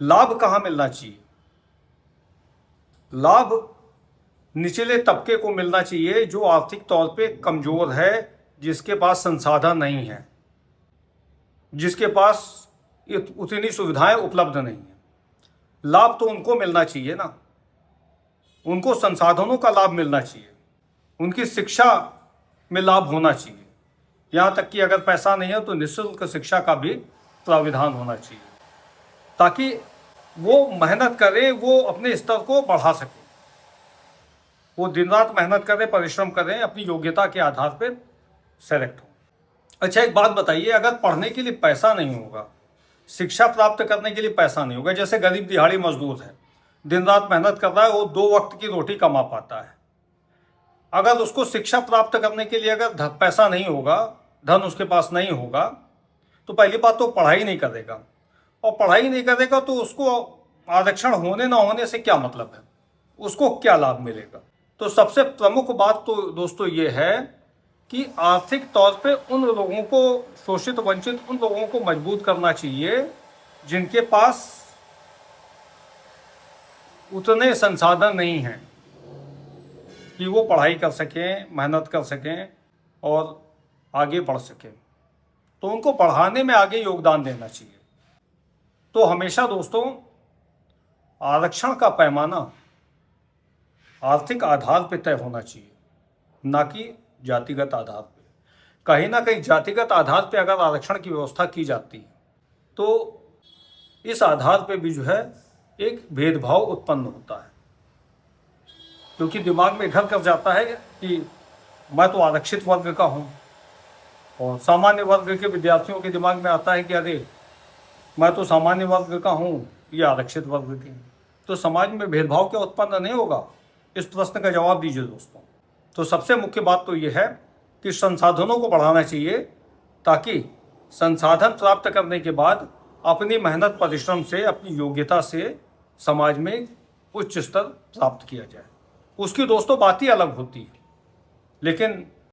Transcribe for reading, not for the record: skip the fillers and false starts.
लाभ कहाँ मिलना चाहिए? लाभ निचले तबके को मिलना चाहिए जो आर्थिक तौर पे कमजोर है, जिसके पास संसाधन नहीं है, जिसके पास उतनी सुविधाएं उपलब्ध नहीं है। लाभ तो उनको मिलना चाहिए ना, उनको संसाधनों का लाभ मिलना चाहिए, उनकी शिक्षा में लाभ होना चाहिए। यहाँ तक कि अगर पैसा नहीं है तो निःशुल्क शिक्षा का भी प्राविधान होना चाहिए, ताकि वो मेहनत करें, वो अपने स्तर को बढ़ा सकें, वो दिन रात मेहनत करें, परिश्रम करें, अपनी योग्यता के आधार पर सेलेक्ट हो। अच्छा, एक बात बताइए, अगर पढ़ने के लिए पैसा नहीं होगा, शिक्षा प्राप्त करने के लिए पैसा नहीं होगा, जैसे गरीब दिहाड़ी मजदूर है, दिन रात मेहनत कर रहा है, वो 2 वक्त की रोटी कमा पाता है, अगर उसको शिक्षा प्राप्त करने के लिए अगर पैसा नहीं होगा, धन उसके पास नहीं होगा, तो पहली बात तो पढ़ाई नहीं करेगा, और पढ़ाई नहीं करेगा तो उसको आरक्षण होने ना होने से क्या मतलब है, उसको क्या लाभ मिलेगा? तो सबसे प्रमुख बात तो दोस्तों ये है कि आर्थिक तौर पे उन लोगों को, शोषित वंचित उन लोगों को मजबूत करना चाहिए जिनके पास उतने संसाधन नहीं हैं कि वो पढ़ाई कर सकें, मेहनत कर सकें और आगे बढ़ सकें। तो उनको पढ़ाने में आगे योगदान देना चाहिए। तो हमेशा दोस्तों आरक्षण का पैमाना आर्थिक आधार पर तय होना चाहिए, ना कि जातिगत आधार पर। कहीं ना कहीं जातिगत आधार पर अगर आरक्षण की व्यवस्था की जाती है तो इस आधार पर भी जो है एक भेदभाव उत्पन्न होता है, क्योंकि दिमाग में घर कर जाता है कि मैं तो आरक्षित वर्ग का हूँ, और सामान्य वर्ग के विद्यार्थियों के दिमाग में आता है कि अरे मैं तो सामान्य वर्ग का हूँ, ये आरक्षित वर्ग के। तो समाज में भेदभाव क्या उत्पन्न नहीं होगा? इस प्रश्न का जवाब दीजिए दोस्तों। तो सबसे मुख्य बात तो ये है कि संसाधनों को बढ़ाना चाहिए, ताकि संसाधन प्राप्त करने के बाद अपनी मेहनत परिश्रम से, अपनी योग्यता से समाज में उच्च स्तर प्राप्त किया जाए। उसकी दोस्तों बात ही अलग होती है, लेकिन